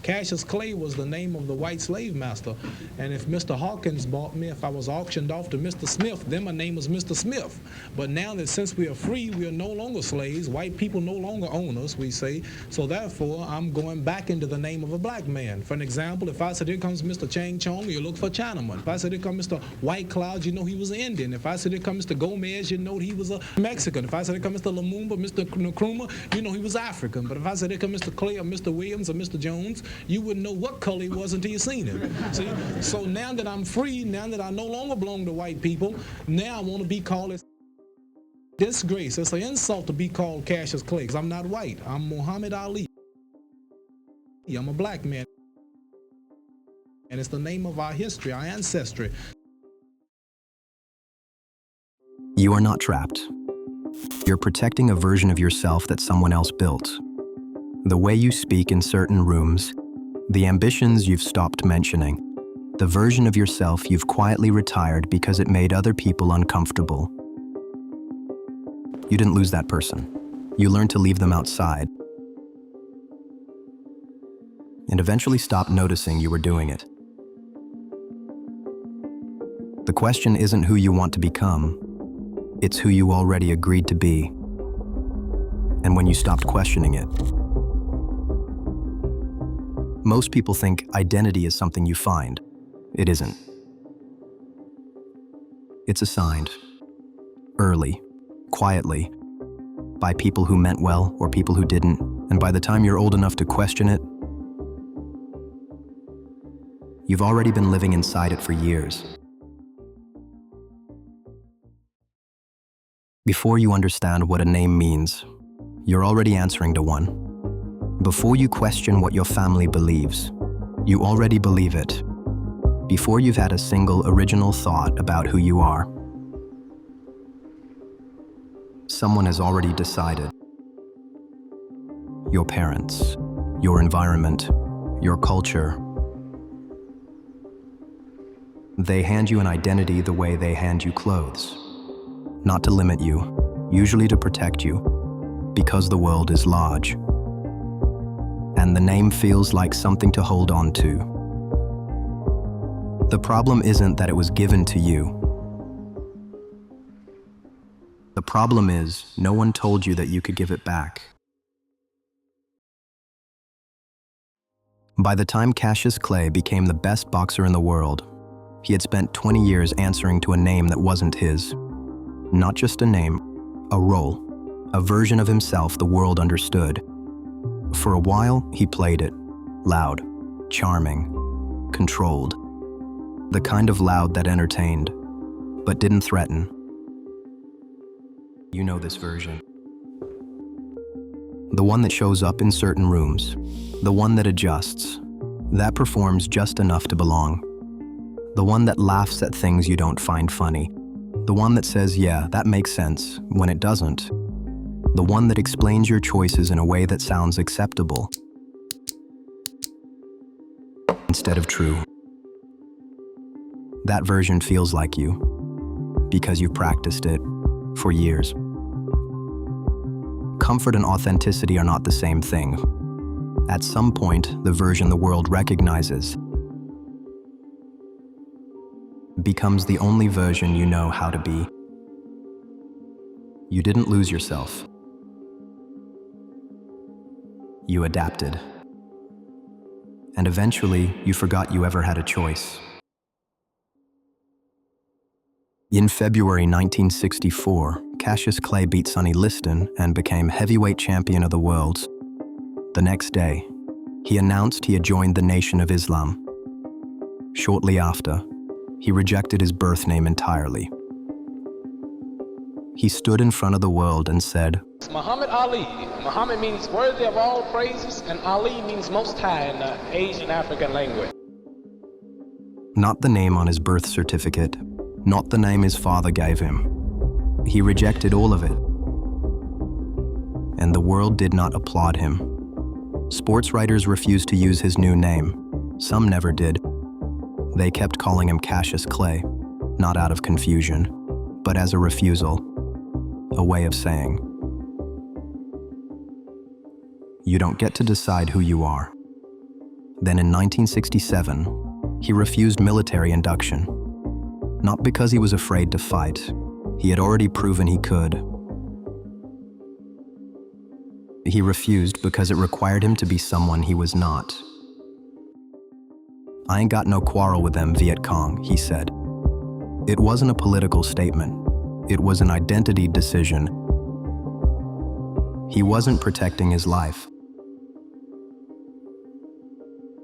Cassius Clay was the name of the white slave master. And if Mr. Hawkins bought me, if I was auctioned off to Mr. Smith, then my name was Mr. Smith. But now that since we are free, we are no longer slaves. White people no longer own us, we say. So therefore, I'm going back into the name of a black man. For an example, if I said, here comes Mr. Chang Chong, you look for Chinaman. If I said, here comes Mr. White Cloud, you know he was an Indian. If I said, here comes Mr. Gomez, you know he was a Mexican. If I said, here comes Mr. Lumumba, Mr. Nkrumah, you know he was African. But if I said, here comes Mr. Clay or Mr. Williams or Mr. Jones, you wouldn't know what color he was until you seen him. See? So now that I'm free, now that I no longer belong to white people, now I want to be called as disgrace. It's an insult to be called Cassius Clay, because I'm not white. I'm Muhammad Ali. I'm a black man. And it's the name of our history, our ancestry. You are not trapped. You're protecting a version of yourself that someone else built. The way you speak in certain rooms, the ambitions you've stopped mentioning, the version of yourself you've quietly retired because it made other people uncomfortable. You didn't lose that person. You learned to leave them outside and eventually stopped noticing you were doing it. The question isn't who you want to become, it's who you already agreed to be, and when you stopped questioning it. Most people think identity is something you find. It isn't. It's assigned, early, quietly, by people who meant well or people who didn't, and by the time you're old enough to question it, you've already been living inside it for years. Before you understand what a name means, you're already answering to one. Before you question what your family believes, you already believe it. Before you've had a single original thought about who you are, someone has already decided. Your parents, your environment, your culture. They hand you an identity the way they hand you clothes. Not to limit you, usually to protect you, because the world is large. And the name feels like something to hold on to. The problem isn't that it was given to you. The problem is, no one told you that you could give it back. By the time Cassius Clay became the best boxer in the world, he had spent 20 years answering to a name that wasn't his. Not just a name, a role, a version of himself the world understood. For a while, he played it, loud, charming, controlled. The kind of loud that entertained, but didn't threaten. You know this version. The one that shows up in certain rooms, the one that adjusts, that performs just enough to belong. The one that laughs at things you don't find funny. The one that says, yeah, that makes sense, when it doesn't. The one that explains your choices in a way that sounds acceptable instead of true. That version feels like you, because you've practiced it for years. Comfort and authenticity are not the same thing. At some point, the version the world recognizes becomes the only version you know how to be. You didn't lose yourself. You adapted. And eventually, you forgot you ever had a choice. In February 1964, Cassius Clay beat Sonny Liston and became heavyweight champion of the world. The next day, he announced he had joined the Nation of Islam. Shortly after, he rejected his birth name entirely. He stood in front of the world and said, Muhammad Ali. Muhammad means worthy of all praises, and Ali means most high in the Asian African language. Not the name on his birth certificate, not the name his father gave him. He rejected all of it. And the world did not applaud him. Sports writers refused to use his new name. Some never did. They kept calling him Cassius Clay, not out of confusion, but as a refusal, a way of saying, you don't get to decide who you are. Then in 1967, he refused military induction. Not because he was afraid to fight. He had already proven he could. He refused because it required him to be someone he was not. "I ain't got no quarrel with them Viet Cong," he said. It wasn't a political statement. It was an identity decision. He wasn't protecting his life.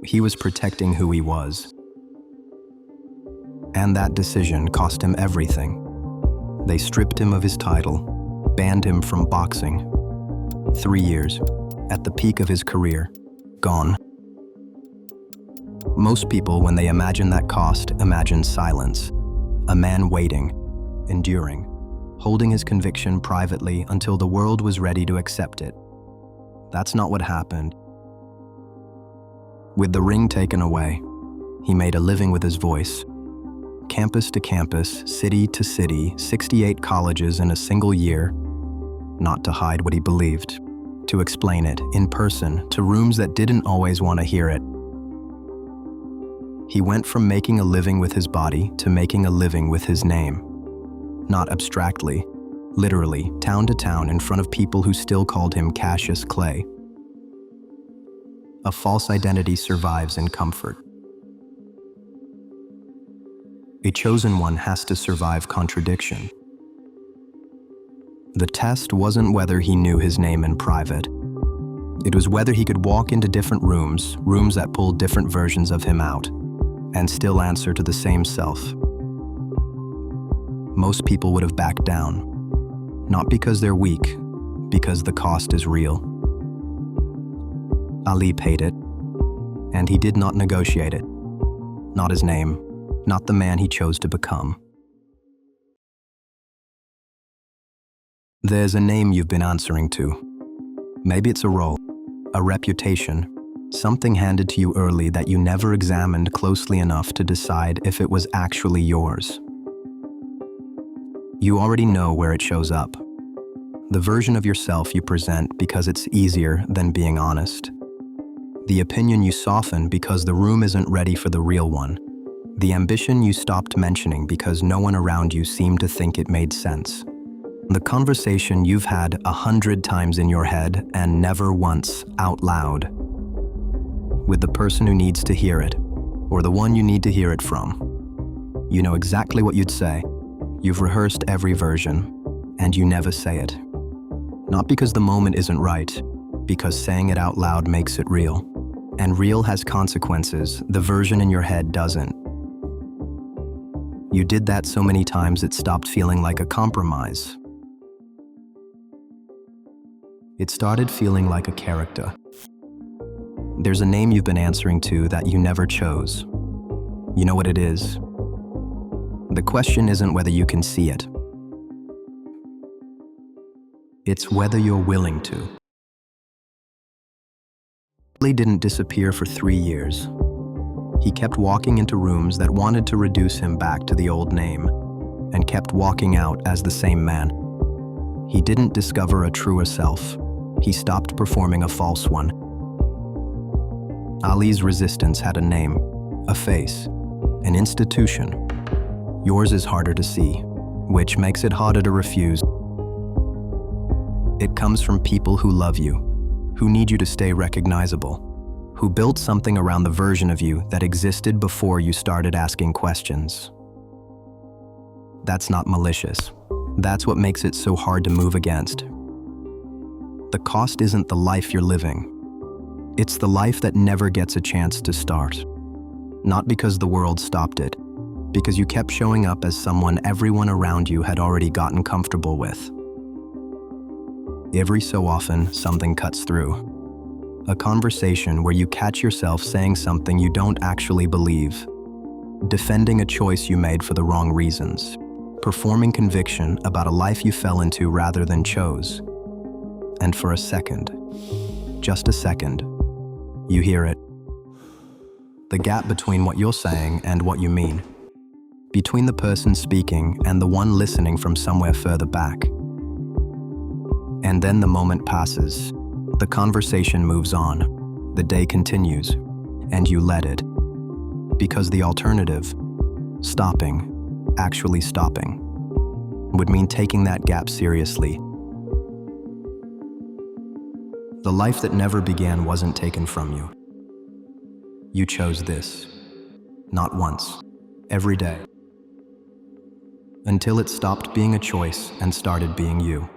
He was protecting who he was. And that decision cost him everything. They stripped him of his title, banned him from boxing. 3 years, at the peak of his career, gone. Most people, when they imagine that cost, imagine silence. A man waiting, enduring, holding his conviction privately until the world was ready to accept it. That's not what happened. With the ring taken away, he made a living with his voice. Campus to campus, city to city, 68 colleges in a single year, not to hide what he believed, to explain it in person to rooms that didn't always want to hear it. He went from making a living with his body to making a living with his name. Not abstractly, literally, town to town in front of people who still called him Cassius Clay. A false identity survives in comfort. A chosen one has to survive contradiction. The test wasn't whether he knew his name in private. It was whether he could walk into different rooms that pulled different versions of him out, and still answer to the same self. Most people would have backed down, not because they're weak, because the cost is real. Ali paid it, and he did not negotiate it. Not his name, not the man he chose to become. There's a name you've been answering to. Maybe it's a role, a reputation, something handed to you early that you never examined closely enough to decide if it was actually yours. You already know where it shows up. The version of yourself you present because it's easier than being honest. The opinion you soften because the room isn't ready for the real one. The ambition you stopped mentioning because no one around you seemed to think it made sense. The conversation you've had 100 times in your head and never once out loud. With the person who needs to hear it, or the one you need to hear it from. You know exactly what you'd say. You've rehearsed every version, and you never say it. Not because the moment isn't right, because saying it out loud makes it real. And real has consequences, the version in your head doesn't. You did that so many times it stopped feeling like a compromise. It started feeling like a character. There's a name you've been answering to that you never chose. You know what it is? The question isn't whether you can see it. It's whether you're willing to. He didn't disappear for 3 years. He kept walking into rooms that wanted to reduce him back to the old name, and kept walking out as the same man. He didn't discover a truer self. He stopped performing a false one. Ali's resistance had a name, a face, an institution. Yours is harder to see, which makes it harder to refuse. It comes from people who love you, who need you to stay recognizable, who built something around the version of you that existed before you started asking questions. That's not malicious. That's what makes it so hard to move against. The cost isn't the life you're living. It's the life that never gets a chance to start. Not because the world stopped it, because you kept showing up as someone everyone around you had already gotten comfortable with. Every so often, something cuts through. A conversation where you catch yourself saying something you don't actually believe, defending a choice you made for the wrong reasons, performing conviction about a life you fell into rather than chose. And for a second, just a second, you hear it. The gap between what you're saying and what you mean. Between the person speaking and the one listening from somewhere further back. And then the moment passes. The conversation moves on. The day continues. and you let it. Because the alternative, stopping, actually stopping, would mean taking that gap seriously. The life that never began wasn't taken from you. You chose this, not once, every day, until it stopped being a choice and started being you.